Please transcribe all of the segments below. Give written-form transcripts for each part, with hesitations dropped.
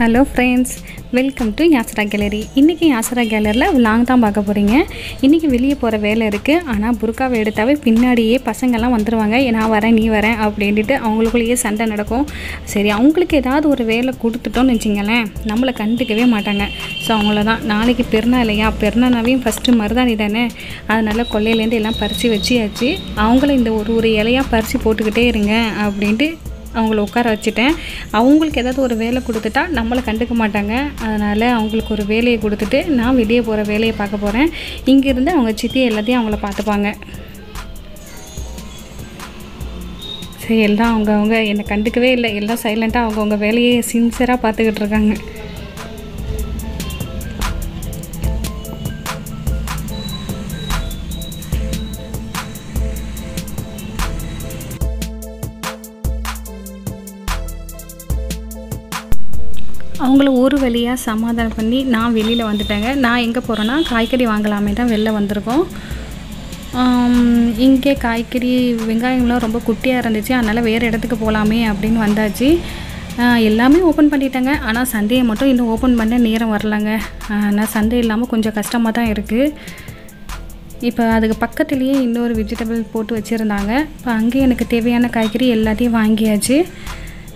Hello friends, welcome to Yasra gallery. இன்றைக்கி யாஸ்ரா கேலரியில் விலாங் தான் பார்க்க போகிறீங்க. இன்றைக்கி வெளியே போகிற வேலை இருக்குது. ஆனால் புர்காவை எடுத்தாவே பின்னாடியே பசங்கள்லாம் வந்துடுவாங்க. நான் வரேன் நீ வரேன் அப்படின்ட்டு அவங்களுக்குள்ளேயே சண்டை நடக்கும். சரி, அவங்களுக்கு ஏதாவது ஒரு வேலை கொடுத்துட்டோன்னு வச்சிங்களேன், நம்மளை கண்டுக்கவே மாட்டாங்க. ஸோ அவங்கள தான் நாளைக்கு பெருநாள் இல்லையா, பெருநாளாவையும் ஃபஸ்ட்டு மருதாணி தானே, அதனால் கொல்லையிலேருந்து எல்லாம் பறித்து வச்சியாச்சு. அவங்கள இந்த ஒரு இலையாக பறித்து போட்டுக்கிட்டே இருங்க அப்படின்ட்டு அவங்கள உட்கார வச்சுட்டேன். அவங்களுக்கு ஏதாவது ஒரு வேலை கொடுத்துட்டா நம்மளை கண்டுக்க மாட்டாங்க. அதனால் அவங்களுக்கு ஒரு வேலையை கொடுத்துட்டு நான் வெளியே போகிற வேலையை பார்க்க போகிறேன். இங்கேருந்து அவங்க சித்தி எல்லாத்தையும் அவங்கள பார்த்துப்பாங்க. சரி, எல்லாம் அவங்கவுங்க என்னை கண்டுக்கவே இல்லை. எல்லாம் சைலண்ட்டாக அவங்கவுங்க வேலையை சின்சியராக பார்த்துக்கிட்டு இருக்காங்க. அவங்கள ஒரு வழியாக சமாதானம் பண்ணி நான் வெளியில் வந்துட்டேங்க. நான் எங்கே போகிறேன்னா காய்கறி வாங்கலாமே தான் வெளில வந்திருக்கோம். இங்கே காய்கறி வெங்காயம்லாம் ரொம்ப குட்டியாக இருந்துச்சு. அதனால் வேறு இடத்துக்கு போகலாமே அப்படின்னு வந்தாச்சு. எல்லாமே ஓப்பன் பண்ணிட்டாங்க. ஆனால் சந்தையை மட்டும் இன்னும் ஓப்பன் பண்ண நேரம் வரலங்க. ஆனால் சந்தை இல்லாமல் கொஞ்சம் கஷ்டமாக தான் இருக்குது. இப்போ அதுக்கு பக்கத்துலேயே இன்னொரு வெஜிடபிள் போட்டு வச்சுருந்தாங்க. இப்போ அங்கேயே எனக்கு தேவையான காய்கறி எல்லாத்தையும் வாங்கியாச்சு.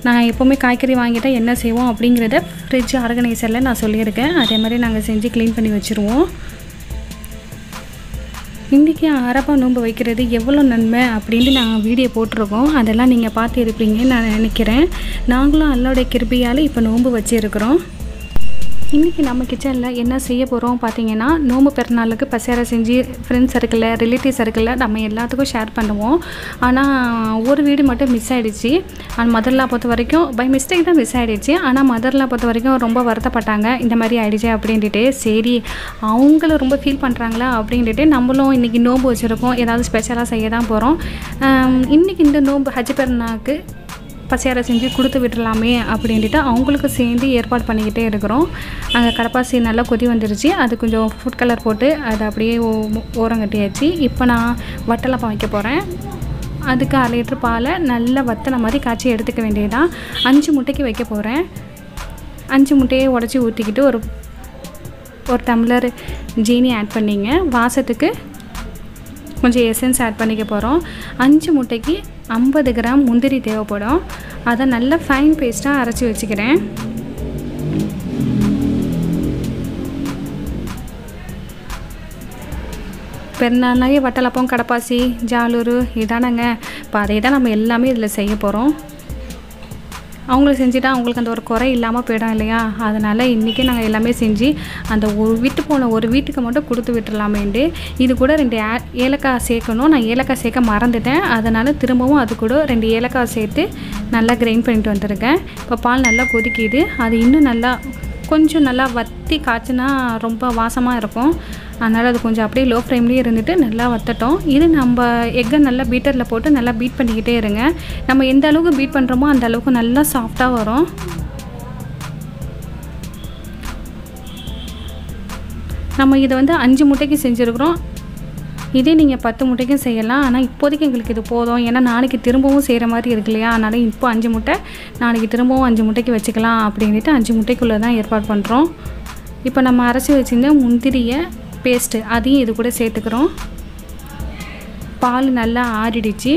நான் எப்போவுமே காய்கறி வாங்கிட்டால் என்ன செய்வோம் அப்படிங்கிறத ஃப்ரிட்ஜ் ஆர்கனைசரில் நான் சொல்லியிருக்கேன். அதே மாதிரி நாங்கள் செஞ்சு க்ளீன் பண்ணி வச்சுருவோம். இன்றைக்கி அரபா நோன்பு வைக்கிறது எவ்வளோ நன்மை அப்படின்ட்டு நாங்கள் வீடியோ போட்டிருக்கோம். அதெல்லாம் நீங்கள் பார்த்து இருப்பீங்கன்னு நான் நினைக்கிறேன். நாங்களும் அல்லாஹ்வுடைய கிருபையால் இப்போ நோன்பு வச்சுருக்கிறோம். இன்றைக்கி நம்ம கிச்சனில் என்ன செய்ய போகிறோம் பார்த்தீங்கன்னா, நோம்பு பிறநாளுக்கு பசேரை செஞ்சு ஃப்ரெண்ட்ஸ் சர்க்கிளில் ரிலேட்டிவ் சர்க்கிளில் நம்ம எல்லாத்துக்கும் ஷேர் பண்ணுவோம். ஆனால் ஒரு வீடு மட்டும் மிஸ் ஆகிடுச்சு. ஆனால் மதர்லாம் பொறுத்த வரைக்கும் பை மிஸ்டேக் தான் மிஸ் ஆகிடுச்சு. ஆனால் மதர்லாம் பொறுத்த வரைக்கும் ரொம்ப வருத்தப்பட்டாங்க, இந்த மாதிரி ஆகிடுச்சு அப்படின்ட்டு. சரி, அவங்களும் ரொம்ப ஃபீல் பண்ணுறாங்களா அப்படின்ட்டு நம்மளும் இன்றைக்கி நோம்பு வச்சுருக்கோம். ஏதாவது ஸ்பெஷலாக செய்ய தான் போகிறோம். இன்றைக்கி இந்த நோம்பு ஹஜ் பெருநாளுக்கு பசியாரை செஞ்சு கொடுத்து விட்டுடலாமே அப்படின்ட்டு அவங்களுக்கு சேர்ந்து ஏற்பாடு பண்ணிக்கிட்டே இருக்கிறோம். அங்கே கடப்பாசி நல்லா கொதி வந்துடுச்சு. அது கொஞ்சம் ஃபுட் கலர் போட்டு அதை அப்படியே ஓரங்கட்டியாச்சு. இப்போ நான் வட்டலப்பம் வைக்க போகிறேன். அதுக்கு 1/2 லிட்டர் பாலை நல்லா வத்தலை மாதிரி காய்ச்சி எடுத்துக்க வேண்டியதான். 5 முட்டைக்கு வைக்க போகிறேன். 5 முட்டையை உடச்சி ஊற்றிக்கிட்டு ஒரு டம்ளர் ஜீனி ஆட் பண்ணிங்க. வாசத்துக்கு கொஞ்சம் எசன்ஸ் ஆட் பண்ணிக்க போகிறோம். 5 முட்டைக்கு 50 கிராம் முந்திரி தேவைப்படும். அதை நல்லா ஃபைன் பேஸ்ட்டாக அரைச்சி வச்சுக்கிறேன். பெருநாள்னாவே வட்டலப்பம், கடப்பாசி, ஜாலூரு இதானங்க. இப்போ அதை தான் நம்ம எல்லாமே இதில் செய்ய போகிறோம். அவங்களுக்கு செஞ்சுட்டா அவங்களுக்கு அந்த ஒரு குறை இல்லாமல் போயிடும் இல்லையா. அதனால் இன்றைக்கி நாங்கள் எல்லாமே செஞ்சு அந்த ஒரு வீட்டுக்கு மட்டும் கொடுத்து விட்டுடலாமேண்டு. இது கூட 2 ஏலக்காய் சேர்க்கணும். நான் ஏலக்காய் சேர்க்க மறந்துட்டேன். அதனால் திரும்பவும் அது கூட 2 ஏலக்காய் சேர்த்து நல்லா கிரைண்ட் பண்ணிட்டு வந்துருக்கேன். இப்போ பால் நல்லா கொதிக்கிது. அது இன்னும் கொஞ்சம் நல்லா வற்றி காய்ச்சினா ரொம்ப வாசமாக இருக்கும். அதனால் அது கொஞ்சம் அப்படியே லோ ஃப்ளேம்லேயே இருந்துட்டு நல்லா வற்றட்டும். இது நம்ம எக்கை நல்லா பீட்டரில் போட்டு நல்லா பீட் பண்ணிக்கிட்டே இருங்க. நம்ம எந்த அளவுக்கு பீட் பண்ணுறோமோ அந்த அளவுக்கு நல்லா சாஃப்டாக வரும். நம்ம இதை 5 முட்டைக்கு செஞ்சுருக்குறோம். இதே நீங்கள் 10 முட்டைக்கும் செய்யலாம். ஆனால் இப்போதைக்கு எங்களுக்கு இது போதும். ஏன்னா நாளைக்கு திரும்பவும் செய்கிற மாதிரி இருக்கு இல்லையா. அதனால் இப்போ 5 முட்டை, நாளைக்கு திரும்பவும் 5 முட்டைக்கு வச்சுக்கலாம் அப்படின்ட்டு 5 முட்டைக்குள்ளே தான் ஏற்பாடு பண்ணுறோம். இப்போ நம்ம அரைச்சி வச்சுருந்த முந்திரியை பேஸ்ட்டு அதையும் இது கூட சேர்த்துக்கிறோம். பால் நல்லா ஆறிடுச்சு.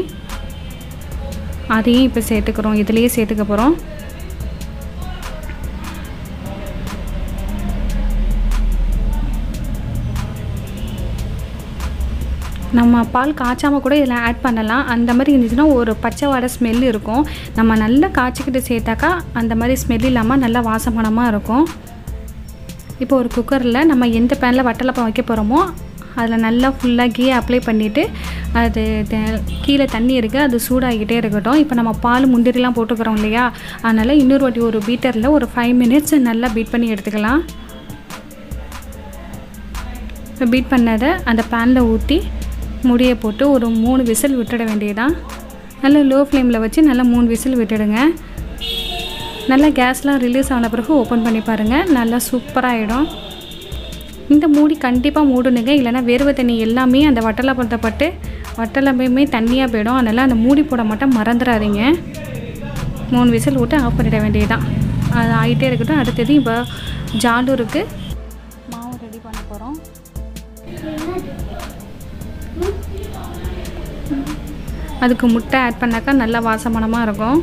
அதையும் இப்போ சேர்த்துக்கிறோம். இதுலேயே சேர்த்துக்க போகிறோம். நம்ம பால் காய்ச்சாமல் கூட இதில் ஆட் பண்ணலாம். அந்த மாதிரி இருந்துச்சுன்னா ஒரு பச்சை வாடை ஸ்மெல் இருக்கும். நம்ம நல்லா காய்ச்சிக்கிட்டு சேர்த்தாக்கா அந்த மாதிரி ஸ்மெல் இல்லாமல் நல்லா வாசமானமாக இருக்கும். இப்போ ஒரு குக்கரில் நம்ம எந்த பேனில் வட்டலப்பம் வைக்க போகிறோமோ அதில் நல்லா ஃபுல்லாக கீ அப்ளை பண்ணிவிட்டு அது கீழே தண்ணி இருக்குது, அது சூடாகிக்கிட்டே இருக்கட்டும். இப்போ நம்ம பால் முந்திரிலாம் போட்டுக்கிறோம் இல்லையா. அதனால் இன்னொரு வாட்டி ஒரு பீட்டரில் ஒரு 5 மினிட்ஸ் நல்லா பீட் பண்ணி எடுத்துக்கலாம். இப்போ பீட் பண்ணதை அந்த பேனில் ஊற்றி முடியை போட்டு ஒரு 3 விசில் விட்டுட வேண்டியதான். நல்லா லோ ஃப்ளேமில் வச்சு நல்லா 3 விசில் விட்டுடுங்க. நல்லா கேஸ்லாம் ரிலீஸ் ஆன பிறகு ஓப்பன் பண்ணி பாருங்கள். நல்லா சூப்பராகிடும். இந்த மூடி கண்டிப்பாக மூடணுங்க. இல்லைனா வேர்வை தண்ணி எல்லாமே அந்த வட்டலப்பத்தை பட்டு வட்டலப்பமே தண்ணியாக போயிடும். அதனால் அந்த மூடி போட மட்டும் மறந்துடாதீங்க. 3 விசில் விட்டு ஆஃப் பண்ணிட வேண்டியதுதான். அது ஆகிட்டே இருக்கட்டும். அடுத்தது இப்போ ஜாலூருக்கு மாவு ரெடி பண்ண போகிறோம். அதுக்கு முட்டை ஆட் பண்ணாக்கா நல்லா வாசமானமாக இருக்கும்.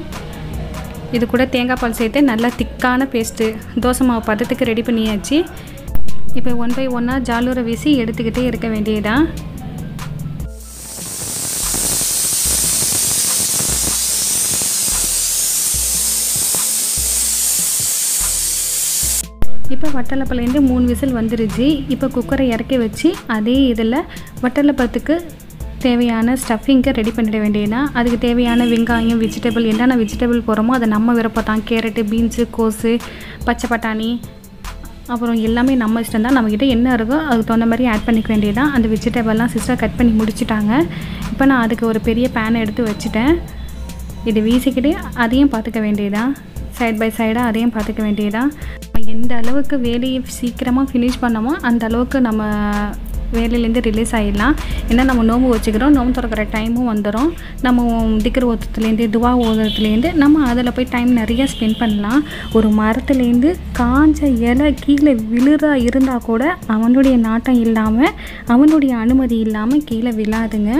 இது கூட தேங்காய் பால் சேர்த்து நல்லா திக்கான பேஸ்ட்டு தோசை மாவு பதத்துக்கு ரெடி பண்ணியாச்சு. இப்போ 1 by 1 ஜாலூரை வீசி எடுத்துக்கிட்டே இருக்க வேண்டியதான். இப்போ வட்டலப்பலேருந்து 3 விசில் வந்துருச்சு. இப்போ குக்கரை இறக்கி வச்சு அதே இதில் வட்டலப்பத்துக்கு தேவையான ஸ்டஃபிங்கை ரெடி பண்ணிட வேண்டியதுதான். அதுக்கு தேவையான வெங்காயம், வெஜிடபிள் என்னென்ன வெஜிடபிள் போகிறோமோ அதை நம்ம விருப்பத்தான். கேரட்டு, பீன்ஸு, கோஸு, பச்சை பட்டாணி, அப்புறம் எல்லாமே நம்ம இஷ்டம் தான். நம்மக்கிட்ட என்ன இருக்கோ அதுக்கு தகுந்த மாதிரி ஆட் பண்ணிக்க வேண்டியதான். அந்த வெஜிடபிள்லாம் சிஸ்டர் கட் பண்ணி முடிச்சுட்டாங்க. இப்போ நான் அதுக்கு ஒரு பெரிய பேனை எடுத்து வச்சுட்டேன். இது வீசிக்கிட்டே அதையும் பார்த்துக்க வேண்டியதான். சைட் பை சைடாக அதையும் பார்த்துக்க வேண்டியதான். எந்த அளவுக்கு வேலையை சீக்கிரமாக ஃபினிஷ் பண்ணோமோ அந்த அளவுக்கு நம்ம வேலையிலேருந்து ரிலீஸ் ஆகிடலாம். ஏன்னா நம்ம நோம்பு வச்சுக்கிறோம். நோம்பு திறக்கிற டைமும் வந்துடும். நம்ம திக்ர் ஓதுறதுலேருந்து துவா ஓதுறதுலேருந்து நம்ம அதில் போய் டைம் நிறைய ஸ்பெண்ட் பண்ணலாம். ஒரு மரத்துலேருந்து காஞ்ச இலை கீழே விழுறா இருந்தால் கூட அவனுடைய நாட்டம் இல்லாமல், அவனுடைய அனுமதி இல்லாமல் கீழே விழாதுங்க.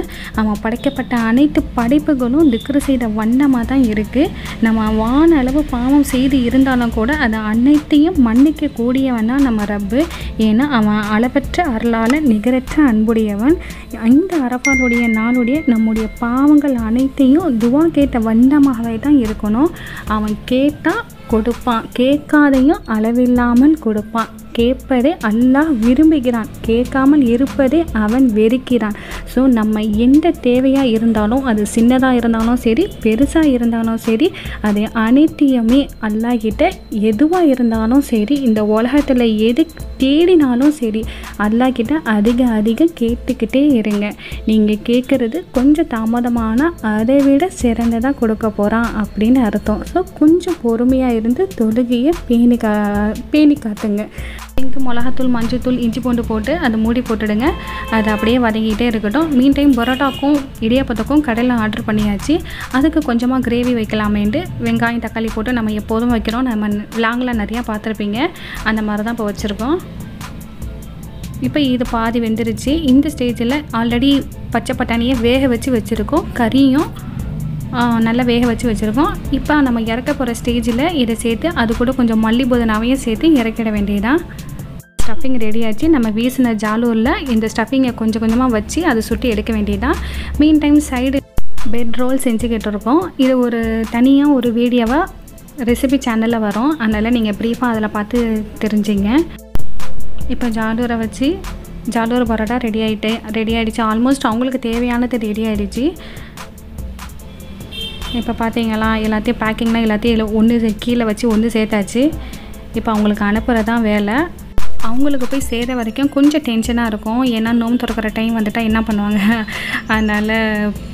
அவன் படைக்கப்பட்ட அனைத்து படைப்புகளும் திக்ரு செய்த வண்ணமாக தான் இருக்குது. நம்ம வான அளவு பாவம் செய்து இருந்தாலும் கூட அதை அனைத்தையும் மன்னிக்க கூடியவன் தான் நம்ம ரப்பு. ஏன்னா அவன் அளவற்ற அருளால் நிகரற்ற அன்புடையவன். இந்த அரபாவுடைய நாளுடைய நம்முடைய பாவங்கள் அனைத்தையும் துவா கேட்ட வண்ணமாகவே தான் இருக்கணும். அவன் கேட்டால் கொடுப்பான், கேட்காதையும் அளவில்லாமல் கொடுப்பான். கேட்பதே அல்லாஹ் விரும்புகிறான், கேட்காமல் இருப்பதே அவன் வெறுக்கிறான். ஸோ நம்ம எந்த தேவையாக இருந்தாலும், அது சின்னதாக இருந்தாலும் சரி, பெருசாக இருந்தாலும் சரி, அதை அனைத்தையுமே அல்லாஹ் கிட்ட எதுவாக இருந்தாலும் சரி, இந்த உலகத்தில் எது தேடினாலும் சரி, அல்லாஹ் கிட்ட அதிக கேட்டுக்கிட்டே இருங்க. நீங்கள் கேட்குறது கொஞ்சம் தாமதமான அதை விட சிறந்ததாக கொடுக்க போகிறான் அப்படின்னு அர்த்தம். ஸோ கொஞ்சம் பொறுமையாக இருந்து தொழுகையை பேணி காத்துங்க. இங்கு மிளகாத்தூள், மஞ்சத்தூள், இஞ்சி பூண்டு போட்டு அதை மூடி போட்டுடுங்க. அது அப்படியே வதங்கிட்டே இருக்கட்டும். மீன் டைம் பரோட்டாக்கும் இடியாப்பத்துக்கும் கடையில் ஆர்டர் பண்ணியாச்சு. அதுக்கு கொஞ்சமாக கிரேவி வைக்கலாமேன்ட்டு வெங்காயம், தக்காளி போட்டு நம்ம எப்போதும் வைக்கிறோம். நம்ம விலாங்கில் நிறையா பார்த்துருப்பீங்க. அந்த மாதிரி தான் இப்போ வச்சுருக்கோம். இப்போ இது பாதி வெந்துருச்சு. இந்த ஸ்டேஜில் ஆல்ரெடி பச்சை பட்டாணியை வேக வச்சு வச்சுருக்கோம். கறியும் நல்லா வேக வச்சு வச்சுருக்கோம். இப்போ நம்ம இறக்க போகிற ஸ்டேஜில் இதை சேர்த்து அது கூட கொஞ்சம் மல்லி புதினாவையும் சேர்த்து இறக்கிட வேண்டியதான். ஸ்டஃபிங் ரெடி ஆச்சு. நம்ம வீசின ஜாலூரில் இந்த ஸ்டஃபிங்கை கொஞ்சம் கொஞ்சமாக வச்சு அதை சுட்டி எடுக்க வேண்டியதான். Meantime side bed roll செஞ்சுக்கிட்டு இருக்கோம். இது ஒரு தனியாக ஒரு வீடியோவாக ரெசிபி சேனலில் வரும். அதனால் நீங்கள் ப்ரீஃபாக அதில் பார்த்து தெரிஞ்சிங்க. இப்போ ஜாலூரை வச்சு ஜாலூர் பரோட்டா ரெடி ஆகிடுச்சு. ஆல்மோஸ்ட் அவங்களுக்கு தேவையானது ரெடி ஆகிடுச்சு. இப்போ பார்த்தீங்களா, எல்லாத்தையும் பேக்கிங்லாம் எல்லாத்தையும் ஒன்று கீழே வச்சு ஒன்று சேர்த்தாச்சு. இப்போ அவங்களுக்கு அனுப்புகிறது தான் வேலை. அவங்களுக்கு போய் சேர வரைக்கும் கொஞ்சம் டென்ஷனாக இருக்கும். ஏன்னா நோம்பு திறக்கிற டைம் வந்துட்டால் என்ன பண்ணுவாங்க. அதனால்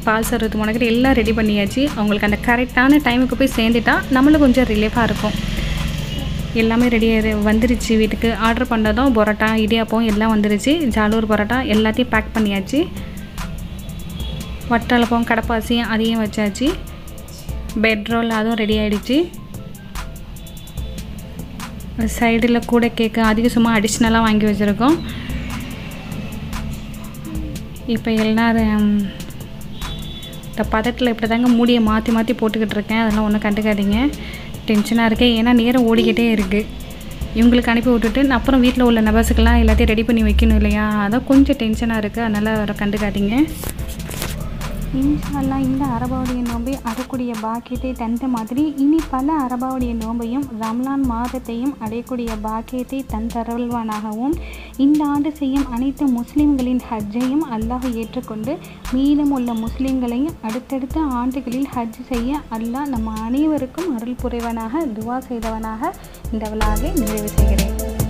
பால் சர்வத்து முடக்கிட்டு எல்லாம் ரெடி பண்ணியாச்சு. அவங்களுக்கு அந்த கரெக்டான டைமுக்கு போய் சேர்ந்துட்டா நம்மளுக்கு கொஞ்சம் ரிலீஃபாக இருக்கும். எல்லாமே ரெடியாக வந்துருச்சு. வீட்டுக்கு ஆர்டர் பண்ணதும் பரோட்டா, இடியாப்பம் எல்லாம் வந்துருச்சு. ஜாலூர் பரோட்டா எல்லாத்தையும் பேக் பண்ணியாச்சு. வட்டலப்பம், கடப்பாசி அதையும் வச்சாச்சு. பெட் ரோல் அதுவும் ரெடி ஆகிடுச்சு. சைடில் கூட கேக்கு அதிக சும்மா அடிஷ்னலாக வாங்கி வச்சுருக்கோம். இப்போ எல்லோரும் இந்த பதத்தில் இப்படி தாங்க மூடியை மாற்றி போட்டுக்கிட்டு இருக்கேன். அதெல்லாம் ஒன்றும் கண்டுக்காதீங்க. டென்ஷனாக இருக்கேன். ஏன்னா நேரம் ஓடிக்கிட்டே இருக்குது. இவங்களுக்கு அனுப்பி விட்டுட்டு அப்புறம் வீட்டில் உள்ள நபர்ஸுக்கெல்லாம் எல்லாத்தையும் ரெடி பண்ணி வைக்கணும் இல்லையா. அதான் கொஞ்சம் டென்ஷனாக இருக்குது. அதனால் கண்டுக்காதீங்க. இன்ஷா அல்லாஹ் இந்த அரபாவுடைய நோன்பை அடையக்கூடிய பாக்கியத்தை தந்த மாதிரி இனி பல அரபாவுடைய நோன்பையும் ரம்லான் மாதத்தையும் அடையக்கூடிய பாக்கியத்தை தந்தருள்வானாகவும், இந்த ஆண்டு செய்யும் அனைத்து முஸ்லிம்களின் ஹஜ்ஜையும் அல்லாஹ் ஏற்றுக்கொண்டு மீதம் உள்ள முஸ்லிம்களையும் அடுத்தடுத்த ஆண்டுகளில் ஹஜ் செய்ய அல்லாஹ் நம்ம அனைவருக்கும் அருள் புரிவனாக துவா செய்தவனாக இந்த விழாவை நிறைவு செய்கிறேன்.